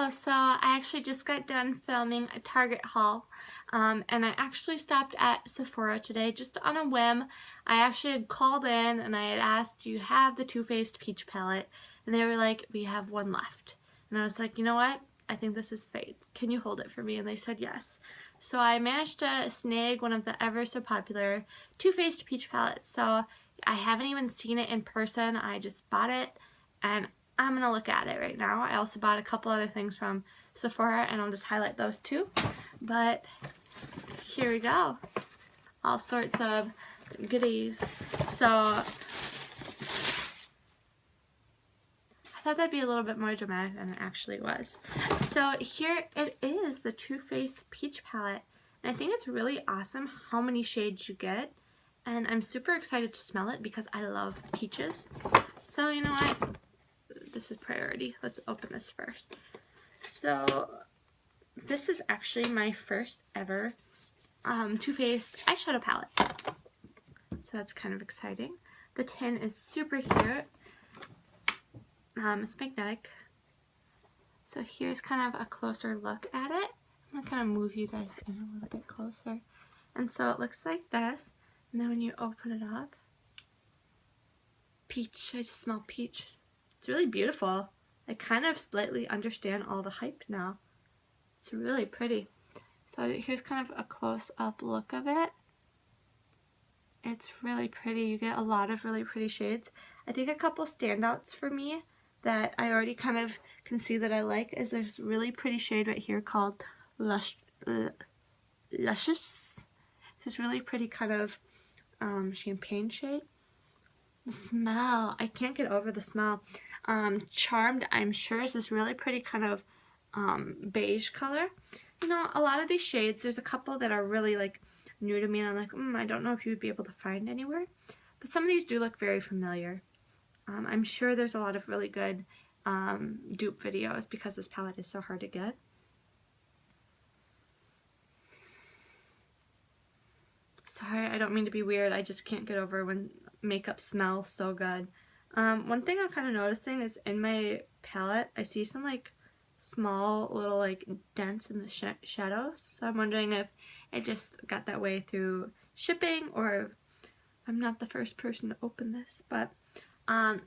Hello, so I actually just got done filming a Target haul, and I actually stopped at Sephora today just on a whim. I actually had called in and I had asked, do you have the Too Faced Peach Palette? And they were like, we have one left. And I was like, you know what? I think this is fate. Can you hold it for me? And they said yes. So I managed to snag one of the ever so popular Too Faced Peach Palettes. So I haven't even seen it in person. I just bought it and I'm going to look at it right now. I also bought a couple other things from Sephora and I'll just highlight those too. But here we go. All sorts of goodies. So I thought that'd be a little bit more dramatic than it actually was. So here it is, the Too Faced Peach Palette. And I think it's really awesome how many shades you get. And I'm super excited to smell it because I love peaches. So you know what? This is priority. Let's open this first. So this is actually my first ever Too Faced eyeshadow palette. So that's kind of exciting. The tin is super cute. It's magnetic. So here's kind of a closer look at it. I'm gonna kind of move you guys in a little bit closer. And so it looks like this. And then when you open it up, peach. I just smell peach. It's really beautiful. I kind of slightly understand all the hype now. It's really pretty. So here's kind of a close-up look of it. It's really pretty. You get a lot of really pretty shades. I think a couple standouts for me that I already kind of can see that I like is this really pretty shade right here called Luscious. This really pretty kind of champagne shade. The smell, I can't get over the smell. Charmed, I'm sure, is this really pretty kind of beige color. You know, a lot of these shades, there's a couple that are really like new to me and I'm like, I don't know if you would be able to find anywhere. But some of these do look very familiar. I'm sure there's a lot of really good dupe videos because this palette is so hard to get. Sorry, I don't mean to be weird. I just can't get over when makeup smells so good. One thing I'm kind of noticing is in my palette, I see some like small little like dents in the shadows. So I'm wondering if it just got that way through shipping or I'm not the first person to open this. But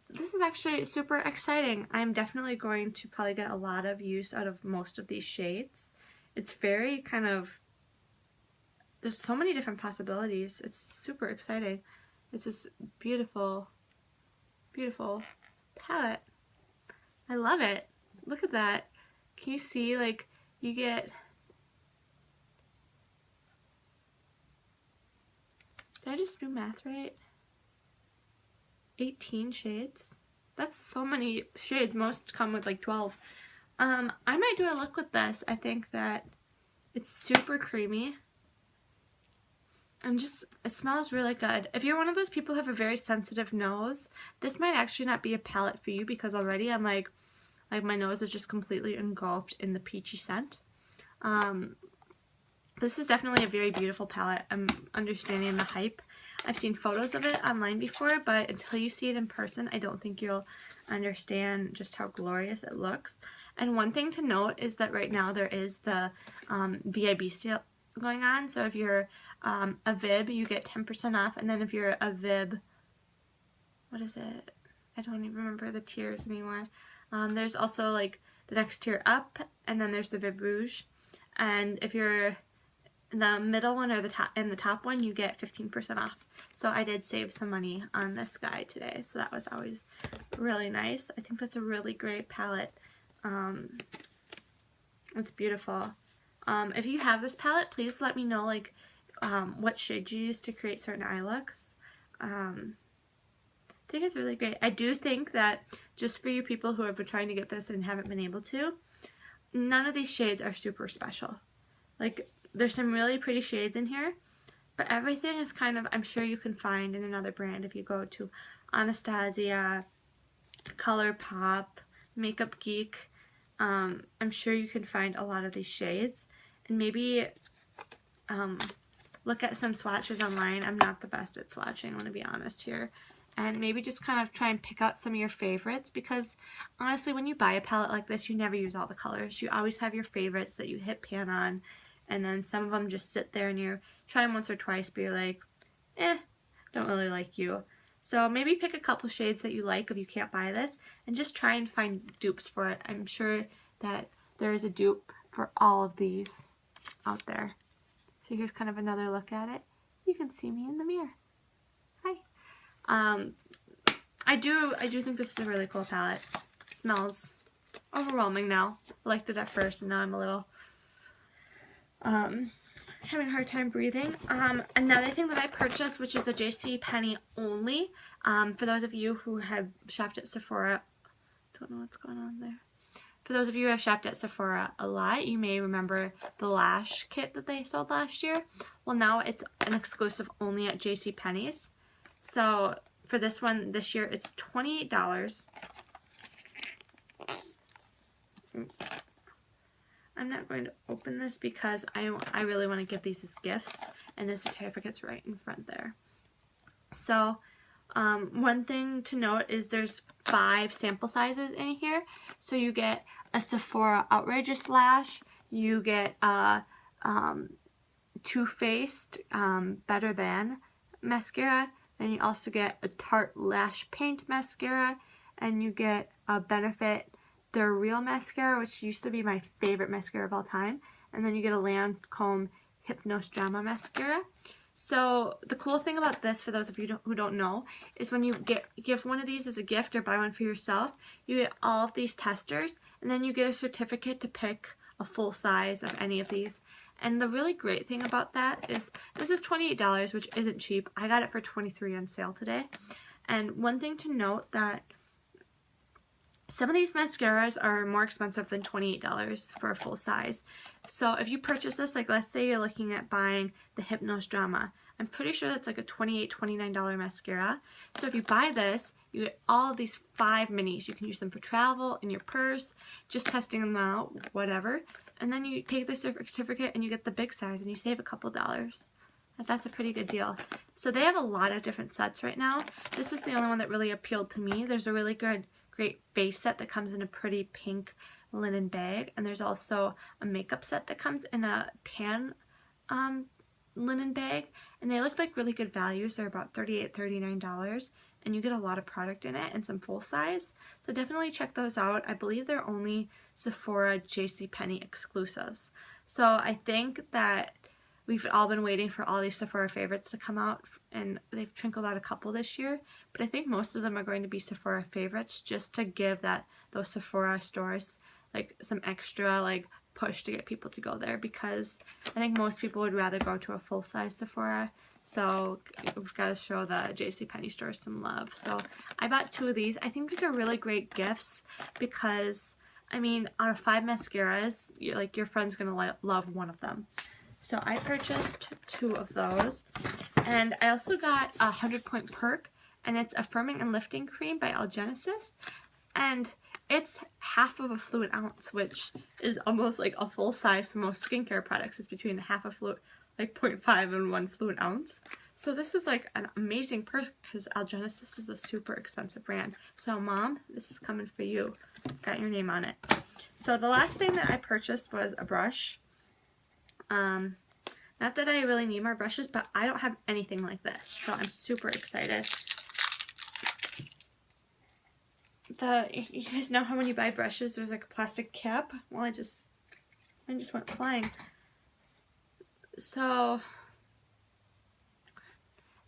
this is actually super exciting. I'm definitely going to probably get a lot of use out of most of these shades. It's very kind of, there's so many different possibilities. It's super exciting. It's this beautiful, beautiful palette. I love it. Look at that. Can you see, like, you get, did I just do math right? 18 shades? That's so many shades. Most come with like 12. I might do a look with this. I think that it's super creamy. And just, it smells really good. If you're one of those people who have a very sensitive nose, this might actually not be a palette for you because already I'm like my nose is just completely engulfed in the peachy scent. This is definitely a very beautiful palette. I'm understanding the hype. I've seen photos of it online before, but until you see it in person, I don't think you'll understand just how glorious it looks. And one thing to note is that right now there is the VIB sale going on. So if you're a VIB, you get 10% off, and then if you're a VIB, what is it? I don't even remember the tiers anymore. There's also like the next tier up, and then there's the VIB Rouge, and if you're the middle one or the top one, you get 15% off. So I did save some money on this guy today, so that was always really nice. I think that's a really great palette. It's beautiful. If you have this palette, please let me know like what shade you use to create certain eye looks. I think it's really great. I do think that just for you people who have been trying to get this and haven't been able to, none of these shades are super special. Like, there's some really pretty shades in here, but everything is kind of, I'm sure you can find in another brand if you go to Anastasia, ColourPop, Makeup Geek. I'm sure you can find a lot of these shades, and maybe look at some swatches online. I'm not the best at swatching, I want to be honest here. and maybe just kind of try and pick out some of your favorites, because honestly when you buy a palette like this you never use all the colors. You always have your favorites that you hit pan on, and then some of them just sit there and you try them once or twice but you're like, don't really like you. So maybe pick a couple shades that you like if you can't buy this, and just try and find dupes for it. I'm sure that there is a dupe for all of these out there. So here's kind of another look at it. You can see me in the mirror. Hi. I do think this is a really cool palette. It smells overwhelming now. I liked it at first and now I'm a little having a hard time breathing. Another thing that I purchased, which is a JCPenney only, for those of you who have shopped at Sephora, don't know what's going on there. For those of you who have shopped at Sephora a lot, you may remember the lash kit that they sold last year. Well, now it's an exclusive only at JCPenney's. So for this one this year, it's $28. I'm not going to open this because I really want to give these as gifts, and the certificate's right in front there. So one thing to note is there's 5 sample sizes in here. So you get a Sephora Outrageous Lash, you get a Too Faced Better Than mascara, then you also get a Tarte Lash Paint mascara, and you get a Benefit Their Real mascara, which used to be my favorite mascara of all time, and then you get a Lancome Hypnose Drama mascara. So the cool thing about this, for those of you who don't know, is when you give one of these as a gift or buy one for yourself, you get all of these testers, and then you get a certificate to pick a full size of any of these. And the really great thing about that is this is $28, which isn't cheap. I got it for $23 on sale today. And one thing to note, that some of these mascaras are more expensive than $28 for a full size. So if you purchase this, like let's say you're looking at buying the Hypnose Drama, I'm pretty sure that's like a $28, $29 mascara. So if you buy this, you get all of these 5 minis. You can use them for travel, in your purse, just testing them out, whatever. And then you take the certificate and you get the big size and you save a couple dollars. That's a pretty good deal. So they have a lot of different sets right now. This was the only one that really appealed to me. There's a really great base set that comes in a pretty pink linen bag, and there's also a makeup set that comes in a tan linen bag, and they look like really good values. They're about $38, $39, and you get a lot of product in it and some full size. So definitely check those out. I believe they're only Sephora JCPenney exclusives. So I think that we've all been waiting for all these Sephora favorites to come out, and they've trickled out a couple this year, but I think most of them are going to be Sephora favorites, just to give those Sephora stores like some extra like push to get people to go there, because I think most people would rather go to a full-size Sephora. So we've got to show the JCPenney store some love. So I bought 2 of these. I think these are really great gifts because, I mean, out of 5 mascaras, your friend's gonna love one of them. So I purchased 2 of those, and I also got a 100-point perk, and it's a firming and lifting cream by Algenesis, and it's half of a fluid ounce, which is almost like a full size for most skincare products. It's between half a fluid, like 0.5 and 1 fluid ounce. So this is like an amazing perk because Algenesis is a super expensive brand. So Mom, this is coming for you. It's got your name on it. So the last thing that I purchased was a brush. Not that I really need more brushes, but I don't have anything like this, so I'm super excited. You guys know how when you buy brushes, there's like a plastic cap? Well, I just went flying. So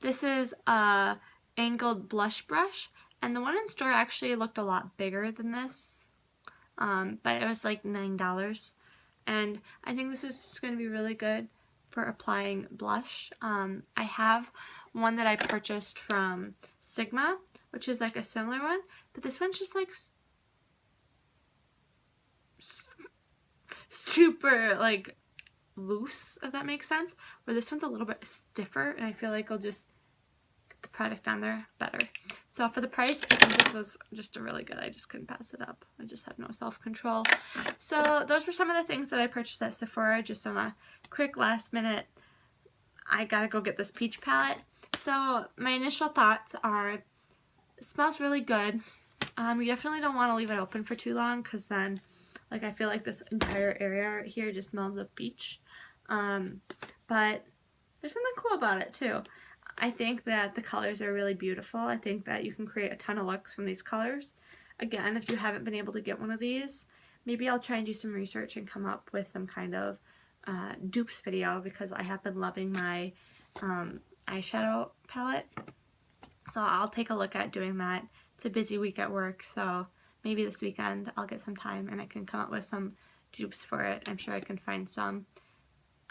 this is a angled blush brush, and the one in store actually looked a lot bigger than this, but it was like $9. And I think this is going to be really good for applying blush. I have one that I purchased from Sigma, which is like a similar one, but this one's just like super like loose, if that makes sense, where this one's a little bit stiffer, and I feel like I'll just get the product on there better. So for the price, I think this was just a really good, I just couldn't pass it up. I just have no self-control. So those were some of the things that I purchased at Sephora, just on a quick last minute, I gotta go get this peach palette. So my initial thoughts are, It smells really good. You definitely don't want to leave it open for too long, because then, like, I feel like this entire area right here just smells of peach. But there's something cool about it too. I think that the colors are really beautiful. I think that you can create a ton of looks from these colors. Again, if you haven't been able to get one of these, maybe I'll try and do some research and come up with some kind of dupes video, because I have been loving my eyeshadow palette. So I'll take a look at doing that. It's a busy week at work, so maybe this weekend I'll get some time and I can come up with some dupes for it. I'm sure I can find some.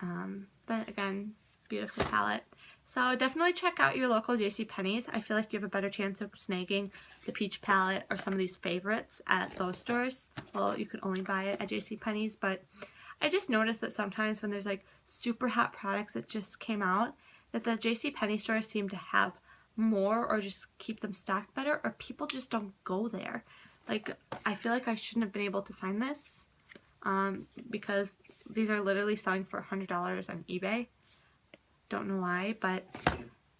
But again, beautiful palette. So definitely check out your local JCPenney's. I feel like you have a better chance of snagging the peach palette or some of these favorites at those stores. Well, you could only buy it at JCPenney's, but I just noticed that sometimes when there's like super hot products that just came out, that the JCPenney stores seem to have more or just keep them stocked better, or people just don't go there. Like, I feel like I shouldn't have been able to find this because these are literally selling for $100 on eBay. Don't know why, but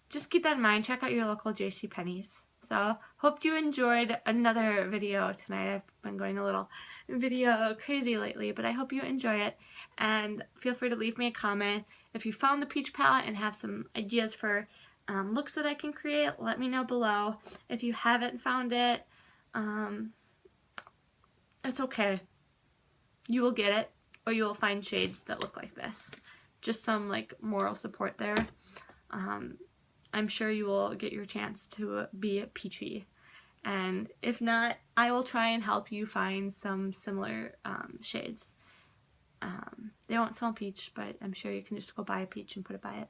just keep that in mind. Check out your local JCPenney's. So, hope you enjoyed another video tonight. I've been going a little video crazy lately, but I hope you enjoy it. And feel free to leave me a comment. If you found the peach palette and have some ideas for looks that I can create, let me know below. If you haven't found it, it's okay. You will get it, or you will find shades that look like this. Just some like moral support there. I'm sure you will get your chance to be peachy. And if not, I will try and help you find some similar shades. They won't smell peach, but I'm sure you can just go buy a peach and put it by it.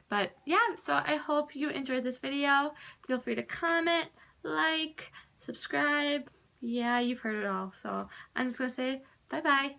But yeah, so I hope you enjoyed this video. Feel free to comment, like, subscribe. Yeah, you've heard it all. So I'm just going to say bye-bye.